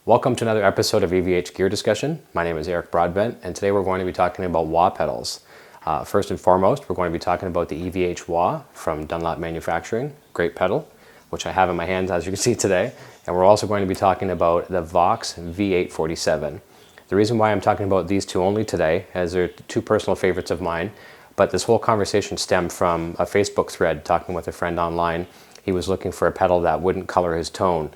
Welcome to another episode of EVH Gear Discussion. My name is Eric Broadbent, and today we're going to be talking about wah pedals. First and foremost, we're going to be talking about the EVH Wah from Dunlop Manufacturing. Great pedal, which I have in my hands as you can see today. And we're also going to be talking about the Vox V847. The reason why I'm talking about these two only today, as they're two personal favorites of mine, but this whole conversation stemmed from a Facebook thread talking with a friend online. He was looking for a pedal that wouldn't color his tone.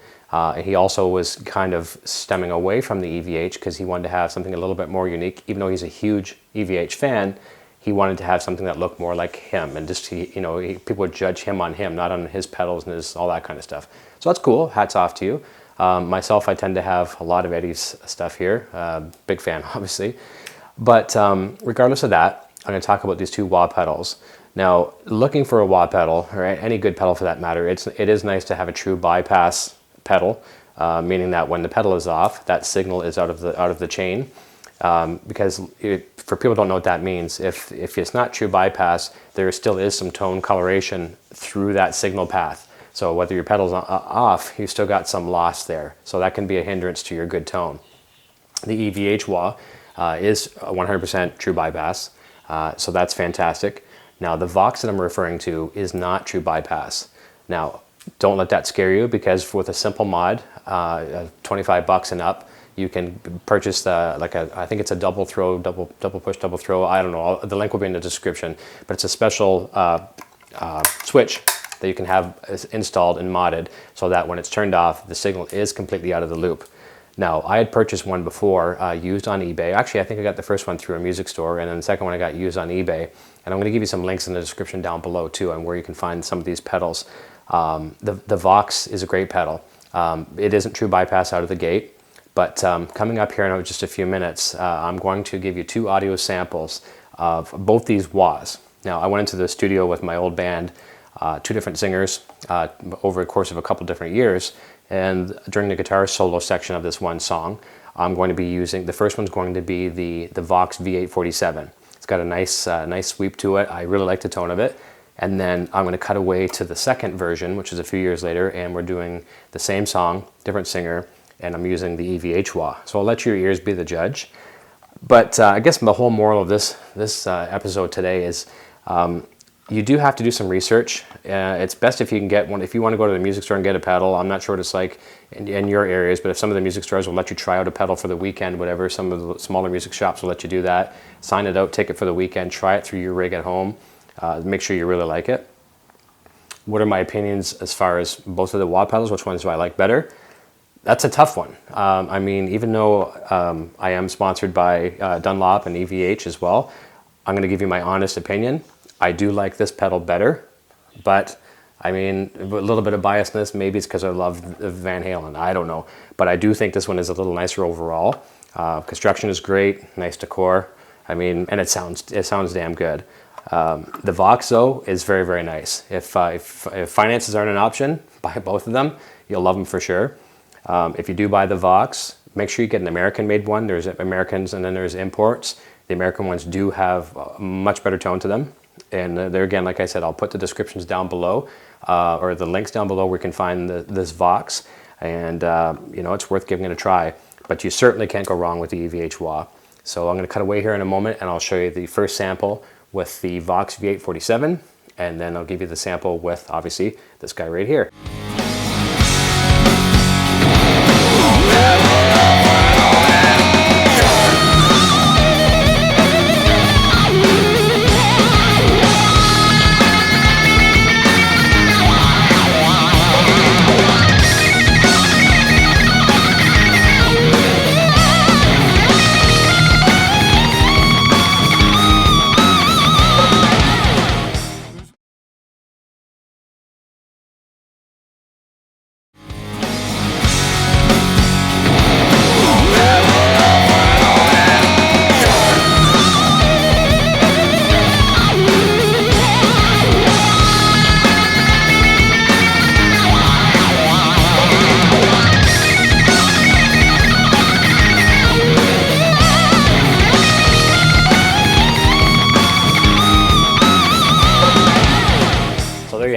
He also was kind of stemming away from the EVH because he wanted to have something a little bit more unique. Even though he's a huge EVH fan, he wanted to have something that looked more like him, and just people would judge him on him, not on his pedals and all that kind of stuff. So that's cool. Hats off to you. Myself, I tend to have a lot of Eddie's stuff here. Big fan, obviously. But regardless of that, I'm going to talk about these two wah pedals. Now, looking for a wah pedal, or any good pedal for that matter, it is nice to have a true bypass pedal, meaning that when the pedal is off, that signal is out of the chain. Because for people who don't know what that means, if it's not true bypass, there still is some tone coloration through that signal path. So whether your pedal's off, you still got some loss there. So that can be a hindrance to your good tone. The EVH Wah is 100% true bypass, so that's fantastic. Now the Vox that I'm referring to is not true bypass. Now, don't let that scare you, because with a simple mod, 25 bucks and up, you can purchase I think it's a double push, double throw. I don't know. The link will be in the description, but it's a special switch that you can have installed and modded so that when it's turned off, the signal is completely out of the loop. Now, I had purchased one before, used on eBay. Actually, I think I got the first one through a music store, and then the second one I got used on eBay. And I'm going to give you some links in the description down below too, on where you can find some of these pedals. The Vox is a great pedal. It isn't true bypass out of the gate, but coming up here in just a few minutes, I'm going to give you two audio samples of both these wahs. Now, I went into the studio with my old band, two different singers, over the course of a couple different years, and during the guitar solo section of this one song, I'm going to be using, the first one's going to be the Vox V847. It's got a nice sweep to it. I really like the tone of it. And then I'm going to cut away to the second version, which is a few years later, and we're doing the same song, different singer, and I'm using the EVH Wah. So I'll let your ears be the judge. But I guess the whole moral of this episode today is you do have to do some research. It's best if you can get one. If you want to go to the music store and get a pedal, I'm not sure what it's like in your areas, but if some of the music stores will let you try out a pedal for the weekend, whatever, some of the smaller music shops will let you do that. Sign it out, take it for the weekend, try it through your rig at home. Make sure you really like it. What are my opinions as far as both of the wah pedals? Which ones do I like better? That's a tough one. I mean, even though I am sponsored by Dunlop and EVH as well, I'm going to give you my honest opinion. I do like this pedal better, but I mean, a little bit of biasness, maybe it's because I love Van Halen, I don't know. But I do think this one is a little nicer overall. Construction is great, nice decor. I mean, and it sounds damn good. The Vox though is very, very nice. If finances aren't an option, buy both of them. You'll love them for sure. If you do buy the Vox, make sure you get an American-made one. There's Americans and then there's imports. The American ones do have a much better tone to them. And there again, like I said, I'll put the descriptions down below, or the links down below where you can find this Vox. And it's worth giving it a try. But you certainly can't go wrong with the EVH Wah. So I'm going to cut away here in a moment, and I'll show you the first sample with the Vox V847, and then I'll give you the sample with, obviously, this guy right here.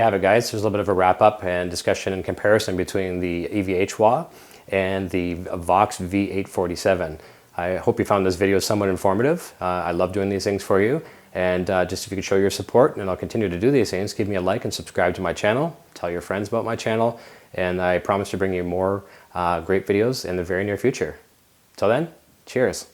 have it, guys. There's a little bit of a wrap up and discussion and comparison between the EVH Wah and the Vox V847. I hope you found this video somewhat informative. I love doing these things for you. And just if you could show your support, and I'll continue to do these things, give me a like and subscribe to my channel. Tell your friends about my channel. And I promise to bring you more great videos in the very near future. Till then, cheers.